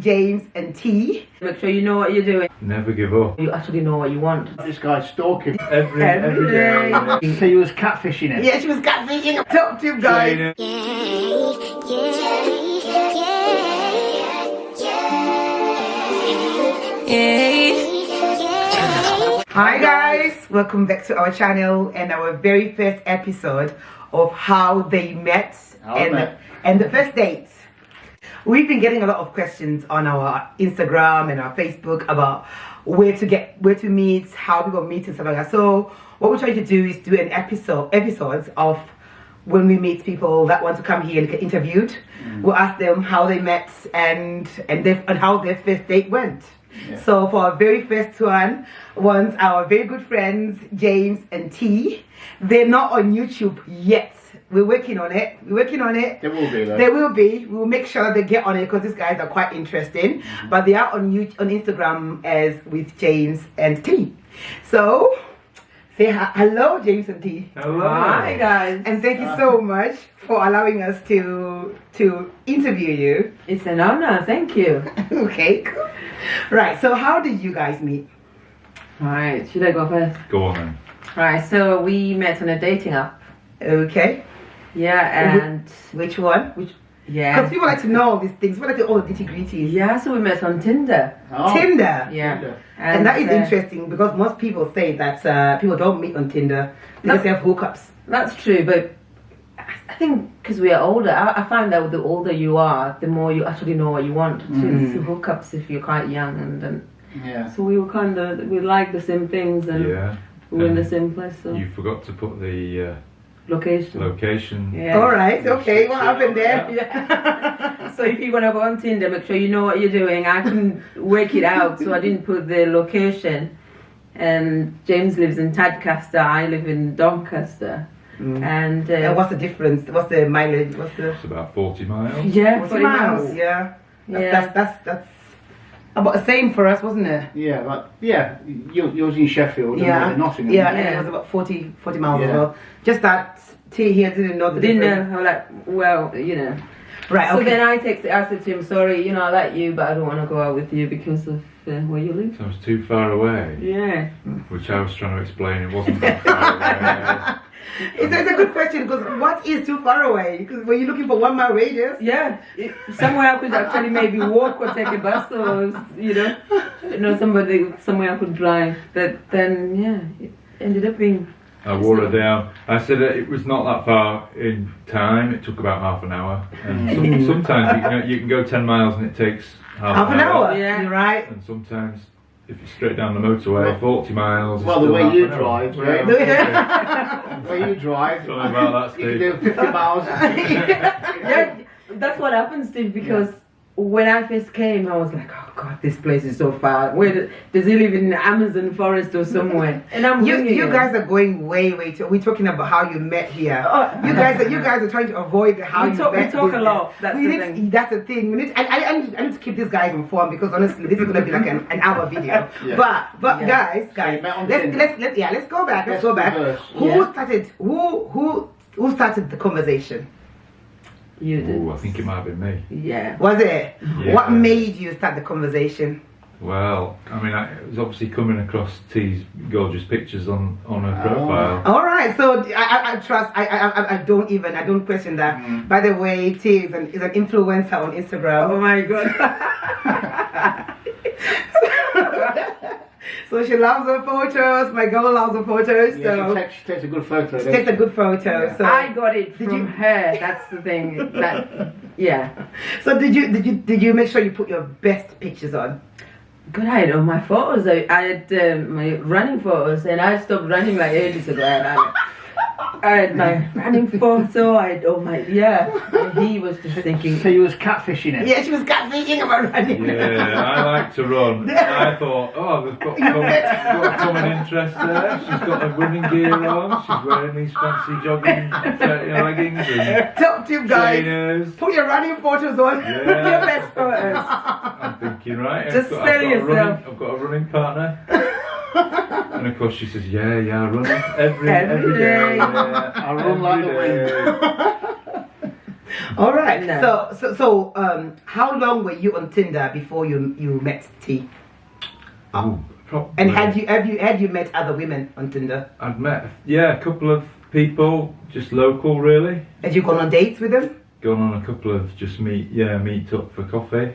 James, and T. Make sure you know what you're doing. Never give up. You actually know what you want. This guy's stalking. Every day. Yeah. So you was catfishing it? Yeah, she was catfishing. Top tip, guys. Hi guys, welcome back to our channel and our very first episode of how they met and the first date. We've been getting a lot of questions on our Instagram and our Facebook about where to meet, how people meet and stuff like that. So what we're trying to do is do an episodes of when we meet people that want to come here and get interviewed. We'll ask them how they met and how their first date went. Yeah. So for our very first one, one's our very good friends James and T. They're not on YouTube yet. We're working on it. They will be though. They will be. We'll make sure they get on it because these guys are quite interesting. But they are on Instagram as with James and T. So say hello, James and T. Hello. Hi guys. And thank you so much for allowing us to interview you. It's an honor. Thank you. Okay, cool. Right. So how did you guys meet? Alright, should I go first? Go on then. Right, so we met on a dating app. Okay. Yeah, and which one? Yeah. Because people like to know all these things. We like to know all the nitty-gritties. Yeah, so we met on Tinder. Oh. Tinder. Yeah. Tinder. And that is interesting because most people say that people don't meet on Tinder because they have hookups. That's true, but I think because we are older, I find that the older you are, the more you actually know what you want. So it's hookups if you're quite young, and then so we were we like the same things and we were in the same place. So you forgot to put the location. Yeah. All right. Okay. What happened there? Yeah. So if you want to go on Tinder, make sure you know what you're doing. I can work it out, so I didn't put the location. And James lives in Tadcaster. I live in Doncaster. And what's the difference? What's the mileage? It's about 40 miles. Yeah, 40 miles. Yeah. That's about the same for us, wasn't it? Yeah, like yours in Sheffield and yeah. in Nottingham. Yeah, and it was about 40 miles as well. Just that T here didn't know the difference. Didn't know. Like, well, you know. Right. So okay. then I said to him, sorry, I like you, but I don't want to go out with you because of where you live. So I was too far away. Yeah. Which I was trying to explain. It wasn't that far away. It's a good question because what is too far away? Because were you looking for 1 mile radius? Yeah. Somewhere I could actually maybe walk or take a bus or, somewhere I could drive. But then, yeah, it ended up being... I wore her down. I said that it was not that far in time. It took about half an hour. And sometimes you can go 10 miles and it takes half an hour. Yeah, you're right. And sometimes if it's straight down the motorway, 40 miles. Well, the way you drive, the way you drive, Something about that, you Steve. can do 50 miles. Yeah, that's what happened, Steve, because when I first came, I was like, oh God, this place is so far. Does he live in the Amazon forest or somewhere? And I'm you guys are going way too. We're talking about how you met here. You guys are trying to avoid how you met. We talk a lot. That's the thing. That's the thing. I need to keep these guys informed because honestly, this is going to be like an hour video. Yeah. But guys, let's go back. Let's go back. Who started the conversation? You did. Ooh, I think it might have been me. Yeah. Was it? Yeah. What made you start the conversation? Well, I mean, it was obviously coming across T's gorgeous pictures on her profile. All right, so I trust. I don't question that. By the way, T is an influencer on Instagram. Oh my God. So she loves her photos. My girl loves her photos. Yeah, So she takes a good photo. she takes a good photo. Yeah. So I got it from her. That's the thing. So did you make sure you put your best pictures on? God, I had all my photos. I had my running photos, and I stopped running like ages ago. And I had my running photo. I had all my And he was just thinking. So you was catfishing it? Yeah, she was catfishing about running. Yeah, I like to run. I thought, they've got a common interest there. She's got her running gear on. She's wearing these fancy jogging leggings and Top tip, guys. trainers. Put your running photos on. Yeah. Your best photos. I'm thinking, right? Just sell yourself. I've got a running partner. And of course she says, yeah, I run every day. I run like the wind. All right. No. So, how long were you on Tinder before you met T? Probably. And had you met other women on Tinder? I'd met a couple of people, just local really. Had you gone on dates with them? Gone on a couple of just meet up for coffee.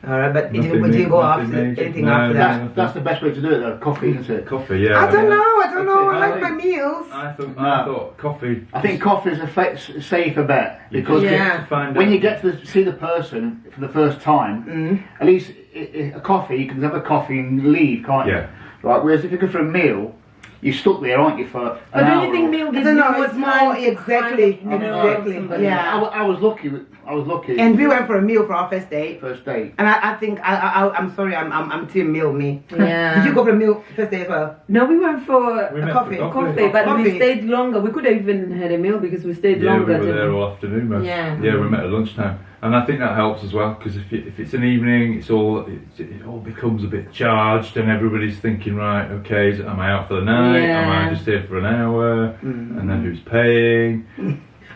All right, but did Nothing you go nothing after major. anything No, after no, that? no. That's the best way to do it though, coffee, isn't it? Coffee, yeah. I don't know. I I like my think- meals. I thought coffee. I think coffee is a safer bet because Yeah. when you get to see the person for the first time, at least a coffee, you can have a coffee and leave, can't you? Yeah. Right. Whereas if you go for a meal, you're stuck there, aren't you, for But an don't hour? you think or- meal I gives don't you know. more It's more time to exactly. kind of know somebody? Yeah. I was lucky. I was lucky. And we went for a meal for our first date. first date. And I think I'm sorry. I'm team meal me. Yeah. Did you go for a meal first day as well? No, we went for We A met coffee. for coffee, but Coffee. we stayed longer. We could have even had a meal because we stayed Yeah, longer. we were didn't there we? all afternoon. Most. Yeah. Yeah, we met at lunchtime, and I think that helps as well because if it's an evening, it all becomes a bit charged, and everybody's thinking, right, okay, am I out for the night? Am I Yeah. just here for an hour? And then who's paying?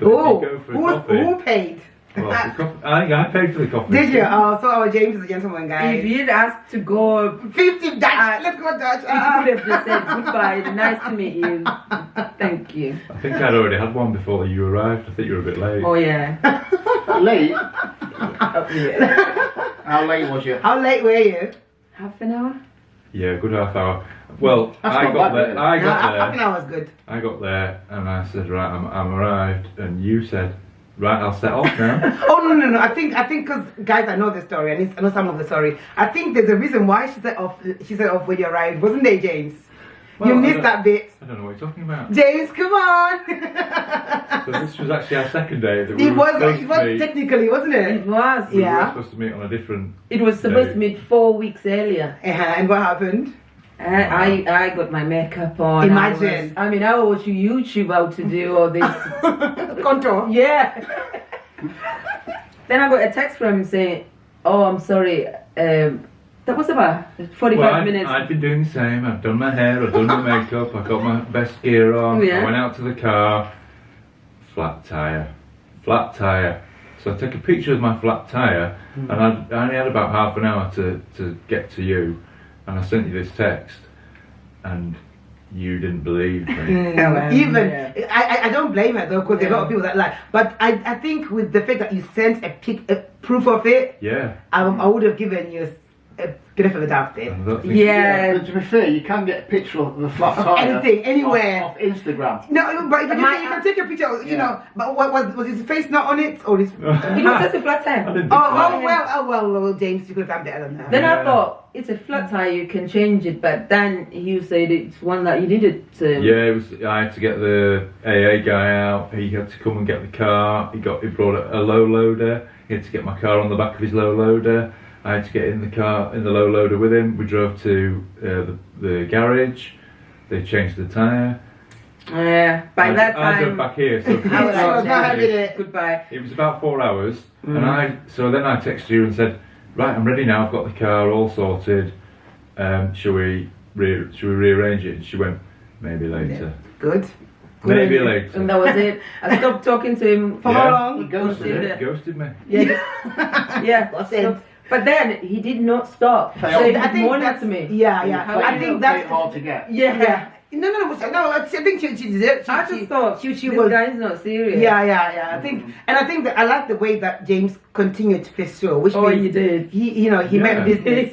But Oh, if you go for a coffee, who paid? well, the coffee, I paid for the coffee. Did you? Oh, so our James is a gentleman, guys. If you'd asked to go, 50 Dutch. Let's go Dutch. you could have just said goodbye. Nice to meet you. Thank you. I think I'd already had one before you arrived. I think you were a bit late. Oh yeah. Late? Oh, yeah. How late was you? How late were you? Half an hour. Yeah, a good half hour. Well, That's I not got bad, there. really. I No, got half an there. hour was good. I got there, and I said, right, I'm arrived, and you said, right, I'll set off now. Oh no! I think because guys, I know the story. I know some of the story. I think there's a reason why she said off. She said off when you arrived, wasn't there, James? Well, you I missed don't- that bit. I don't know what you're talking about. James, come on! So this was actually our second day that we It were was. supposed It to was meet. technically, wasn't It it? was. We Yeah. were supposed to meet on a different. It was supposed to meet 4 weeks earlier. And what happened? I got my makeup on. Imagine. I was YouTube how to do all this. Contour. Yeah. Then I got a text from him saying, "Oh, I'm sorry. That was about 45 Well, minutes." I'd been doing the same. I'd done my hair, I'd done my makeup, I got my best gear on. Yeah. I went out to the car. Flat tire. So I took a picture of my flat tire, and I only had about half an hour to get to you, and I sent you this text, and you didn't believe me. Even Yeah. I don't blame her though, because there are a lot of people that lie. But I think with the fact that you sent a proof of it, Yeah. I would have given you a benefit of the doubt there. And I don't think Yeah. But to be fair, you can get a picture of the flat tire. anything, anywhere. Off Instagram. No, but you My- can take a picture, you Yeah. know. But what was his face not on it, or his? It was just a flat I tire. didn't think well, James, you could have done better than that. Then I Yeah. thought it's a flat tire, you can change it, but then you said it's one that you needed to. Yeah, it was. I had to get the AA guy out. He had to come and get the car. He brought a low loader. He had to get my car on the back of his low loader. I had to get in the car in the low loader with him. We drove to the garage. They changed the tyre. Yeah. By that I drove time, back here. So I was I was not like, having it. goodbye. it was about 4 hours, and so then I texted you and said, right, I'm ready now. I've got the car all sorted. Shall we rearrange it? And she went, maybe later. Good. Maybe And later. that was it. I stopped talking to him For Yeah. how He long? ghosted Ghosted it. it. Ghosted me. Yeah. That's So- it. but then he did not stop. So So I he think morning that's to me. Yeah, yeah. How I you think It's that's hard to get. Yeah. yeah. No. I think she deserved. I just thought she this was. guy's not serious. Yeah. I think, and I think that I like the way that James continued to pursue, which Oh, means you did. he meant Yeah. business.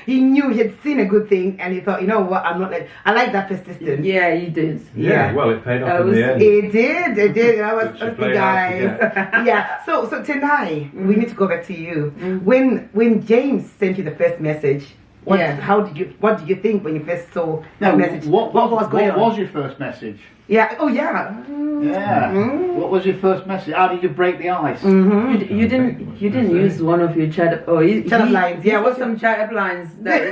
He knew he had seen a good thing, and he thought, you know what, I'm not like. I like that persistence. Yeah, you did. Yeah. Well, it paid off in was- the end. It did. I was She the played hard to guys. Yeah. So Tendai, we need to go back to you. When James sent you the first message, what did you think when you first saw No, the message? what was going on? was your first message? Yeah. Oh yeah. Yeah. What was your first message? How did you break the ice? You didn't use one of your chat Chat-up lines, yeah, What's what's some chat-up lines that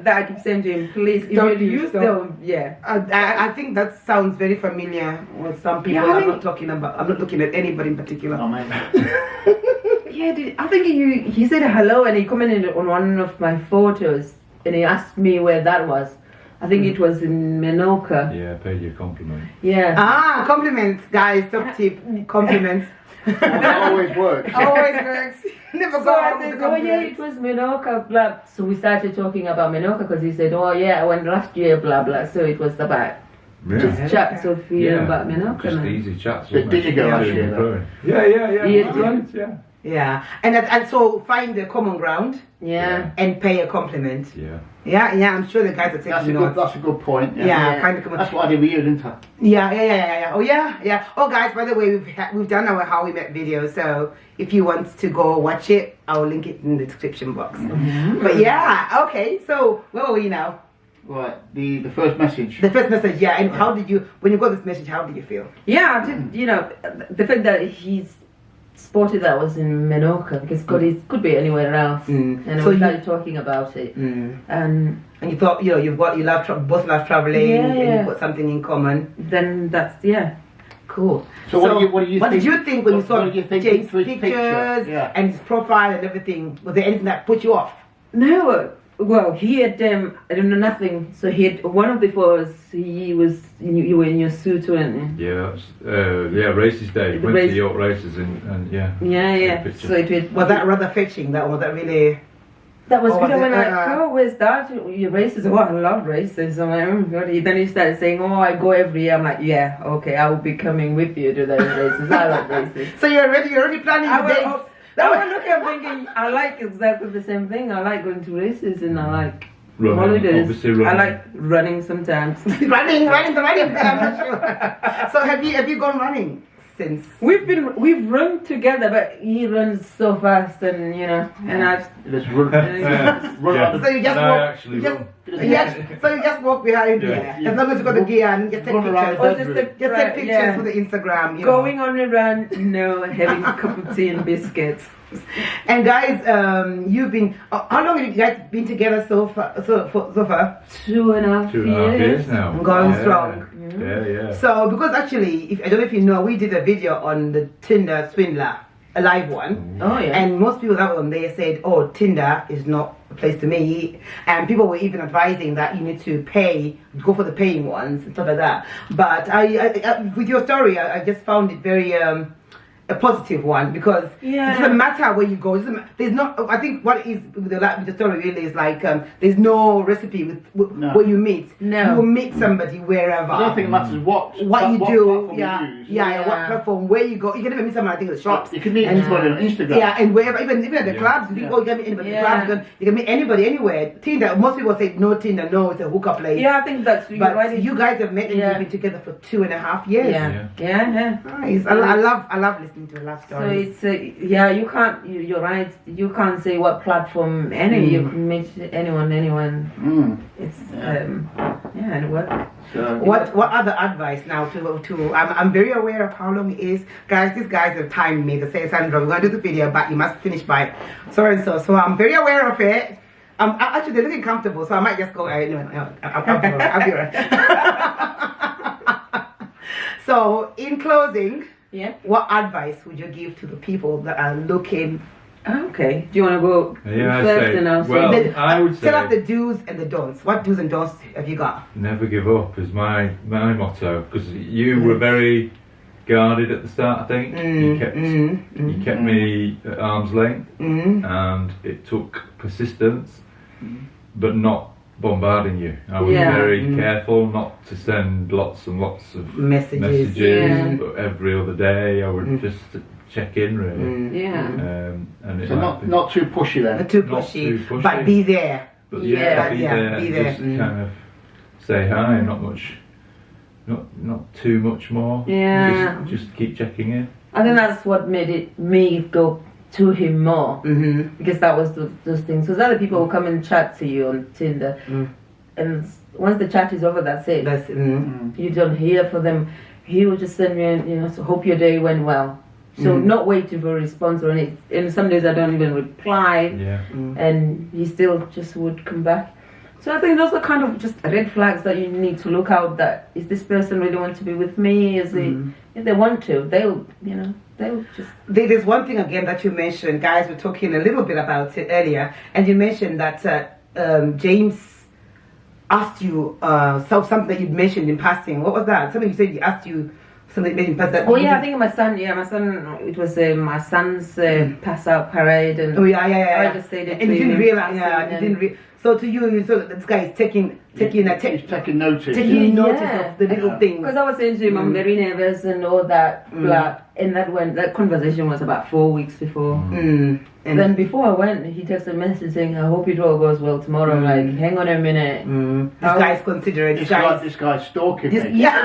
that I keep saying to him? Please, if Don't you use use them. them, yeah. I think that sounds very familiar with some people. Yeah, I I'm think- not talking about. I'm not looking at anybody in particular. Oh, man. Yeah, I think he said hello and he commented on one of my photos and he asked me where that was. I think it was in Menorca. Yeah, paid you a compliment. Yeah. Compliments, guys. Top tip. Compliments. always works. Always works. Never So go I out with said, the oh yeah, compliment. it was Menorca, blah. So we started talking about Menorca because he said, oh yeah, I went last year, blah blah. So it was about just chats of you about Menorca. Just man. easy chats. Did you go last year, though? Yeah. You had gone? Yeah. Yeah, and so find the common ground Yeah. and pay a compliment. Yeah. Yeah, I'm sure the guys are taking notes. That's a good point. Yeah, find the common. That's what I did with you, didn't I? Yeah. Oh yeah. Oh guys, by the way, we've done our how we met video, so if you want to go watch it, I'll link it in the description box. But yeah, okay. So where are we now? Right, the first message. The first message, yeah. And how did you, when you got this message, how did you feel? Yeah, I did, you know, the fact that he's spotted that was in Menorca because it could be anywhere else, and So we started talking about it, and you thought, you know, you both love traveling, and Yeah. you've got something in common. then that's Cool. So what do you what think? did you think when you what saw did you think James' through his pictures picture? and his profile and everything? Was there anything that put you off? No, well, he had I don't know nothing. So he had one of the photos. You were in your suit, weren't you? Yeah, that's, races day. The Went race- to York races and yeah. Yeah. Picture. So it Was that rather fetching? Was that really? That was Or good. was When it, oh, where's that? Your races? Oh, I love races. I'm like, oh, God. Then he started saying, oh, I go every year. I'm like, yeah, okay, I will be coming with you to those races. I love races. So you're already planning I the dates. was looking at thinking, I like exactly the same thing. I like going to races and I like Running, holidays. obviously running. I like running sometimes. running. I'm not sure. So have you gone running since? We've run together, but he runs so fast, and you know, and I've. Just run. Yeah. So you just And I walk. actually You just, run. yes. So you just walk behind. Yeah. As long as you got the gear and just take Run around pictures. the Or Just take pictures yeah. for the Instagram. You know. Going on a run, no, having a cup of tea and biscuits. And guys, you've been. How long have you guys been together so far? So far? 2.5 2.5 years now. Going Yeah. strong. Yeah. So because actually, I don't know if you know, we did a video on the Tinder swindler, a live one. Oh yeah. And most people that were on there said, oh, Tinder is not a place to me. And people were even advising that you need to go for the paying ones and stuff like that. But I with your story, I just found it very a positive one because it doesn't matter where you go. There's not. I think what is with the story really is like there's no recipe with where you meet. No. You will meet somebody wherever. I don't think it matters what you do, platform you yeah, use. what platform, where you go. You can even meet someone, I think, at the shops. You can meet anybody on Instagram. Yeah, and wherever, even at the clubs, you can meet anybody at the clubs. You can meet anybody anywhere. Tinder, most people say no Tinder, no, it's a hookup place. Yeah, I think that's But right. you guys have met and you've been together for 2.5 years. Yeah. Nice. I love listening to love So stories. it's you can't. You're right. You can't say what platform you can meet anyone. It's and it works. So, What other advice now to I'm very aware of how long it is, guys. These guys have timed me to say, Sandra, we're gonna do the video, but you must finish by so and so. So I'm very aware of it. Actually, they're looking comfortable, so I might just go. I'll be right. So in closing, what advice would you give to the people that are looking? Okay. Do you want to go Yeah, first and I'll well, I would say tell us the do's and the don'ts. What do's and don'ts have you got? never give up is my motto, because you were very guarded at the start. I think you kept me at arm's length, and it took persistence, but not bombarding you. I was very careful not to send lots and lots of messages, but every other day I would just check in really. And it so not too pushy then. Not too pushy, but be there. But be there. Just kind of say hi, not too much more. Just keep checking in. I think that's what made me go to him more, because that was those things. Because other people will come and chat to you on Tinder, and once the chat is over, that's it. You don't hear from them. He will just send me, so hope your day went well. So not waiting for a response or anything. And some days I don't even reply, and he still just would come back. So I think those are kind of just red flags that you need to look out. That is this person really want to be with me? Is it? If they want to, they'll just. There's one thing again that you mentioned, guys. We're talking a little bit about it earlier, and you mentioned that James asked you something that you mentioned in passing. What was that? Something you said he asked you Something made him pass that. Oh yeah, I think my son. Yeah, my son. It was my son's pass out parade, and Oh yeah. I just said it And to you didn't him. realize. Yeah, you didn't. So to you saw that this guy is taking He's taking notice. taking notice Yeah. of the little things. Because I was saying to him, I'm very nervous and all that. Blah. And that conversation was about 4 weeks before. And Then before I went, he texted a message saying, "I hope it all goes well tomorrow." Like, hang on a minute. this guy's considerate. This guy's stalking me. Yeah.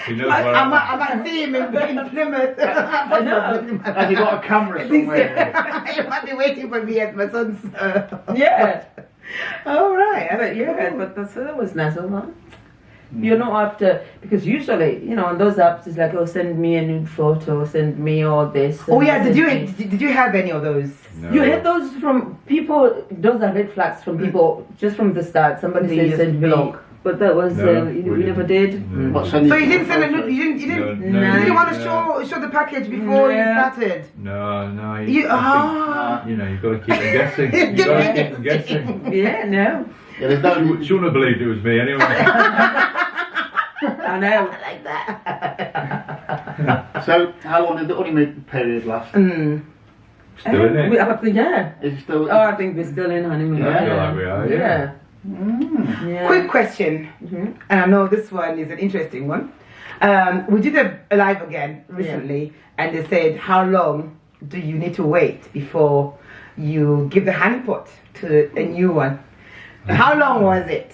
He knows where I I'm at. might see him in Plymouth. I know. Has he got a camera somewhere? You might be waiting for me at my son's. Yeah. All right. But yeah, but that was nice of her. You're not after, because usually, you know, on those apps it's like, oh, send me a nude photo, send me all this. Oh yeah, send did you have any of those? No. You had those from people, those are red flags from people just from the start. Somebody They said just send me. block. But that was, No, you we never didn't. did. No. What, So you didn't send a photos? you didn't No, you didn't want to no. show the package before you Yeah. started. No. You You know, you've got to keep them guessing. You've got to keep them guessing. Yeah, no. Yeah, there's no. She wouldn't have believed it was me anyway. I know. Like that. So, how long did the honeymoon period last? Still in it. I think, yeah. Is it still? Oh, I think we're still in honeymoon. Yeah. I feel like we are, yeah. Yeah. Quick question, and I know this one is an interesting one. We did a live again recently, and they said, how long do you need to wait before you give the honeypot to a new one? How long was it?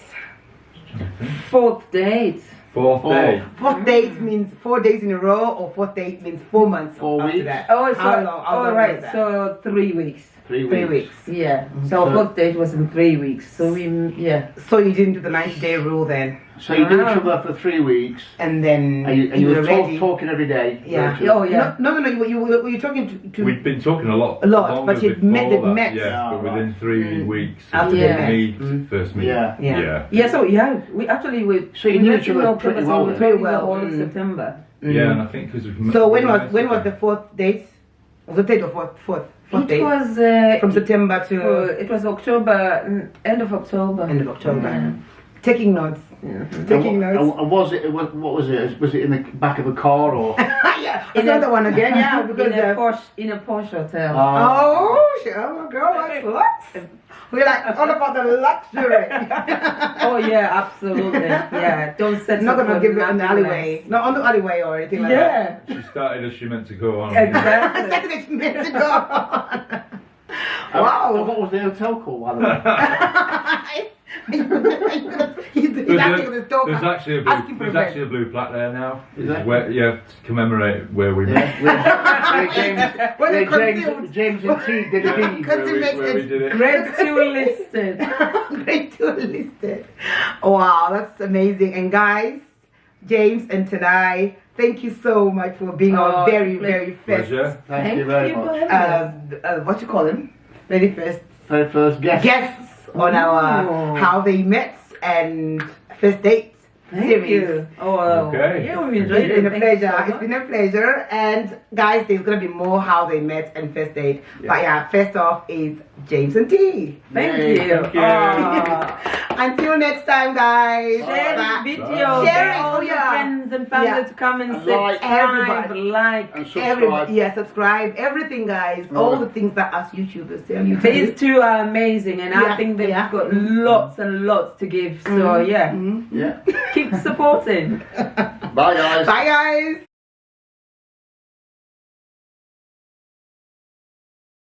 Fourth date. Fourth day. Fourth date means 4 days in a row, or fourth date means 4 months 4 after weeks? that. Oh, so, How long? How long right. was that? So 3 weeks. 3 weeks. 3 weeks. Yeah. So our fourth date was in 3 weeks. So yeah. So you didn't do the 90-day rule then, So you knew each other for 3 weeks, and then and you were were ready. talking every day. Yeah. virtually. Oh yeah. No. Were you talking to We'd been talking a lot. A lot, longer but you'd before met- they'd that, met. Yeah, but Oh, within 3 weeks After they met. first meet. Yeah. Yeah. Yeah. So yeah, we actually So you we knew met each in other October, pretty so well we were then? Very talking well. all of September. Yeah, and I think because we've So when was the fourth date? Was the date of fourth It date? was From September to it was October, end of October. end of October. Yeah. Taking notes. Mhm. Taking And notes. was it? What was it? Was it in the back of a car or? Yeah, another one again. Yeah, because in a Porsche hotel. oh girl, like what? We're like all about the luxury. Oh yeah, absolutely. Yeah, don't set. I'm not gonna up give for it an nothing alleyway. less. Not on the alleyway or anything like that. Yeah, She started as she meant to go on. exactly. That's what she meant to go. And Wow. what was the hotel called, by the way? He's asking the store. There's actually Asking for a bed. a blue plaque there now. Is It's there? where, yeah, to commemorate where we met. When they James and T did a deed. Where we did it. Grade 2 listed. Grade 2 listed. Wow, that's amazing. And guys, James and Tanai, thank you so much for being our very, very first. Pleasure. Thank you very for much. having us. What you call him? Very first Very first guest. guests on our Oh. How They Met and First Date Thank series. you. Oh, Okay. yeah, we enjoyed It's it. been a Thank you pleasure. so It's much. been a pleasure. And guys, there's gonna be more How They Met and First Date. But yeah, first off is James and T. Thank Yay, you. thank you. Until next time, guys. Share Bye. this video. Bye. Get Share it, all oh, your yeah. friends and family Yeah. to come and And like subscribe, everybody. like. And subscribe. Everybody, yeah, subscribe, everything, guys. All the things that us YouTubers tell you to do. These two are amazing, and Yeah, I think they've yeah. got lots and lots to give. So yeah, Mhm. Yeah. keep supporting. Bye, guys. Bye, guys.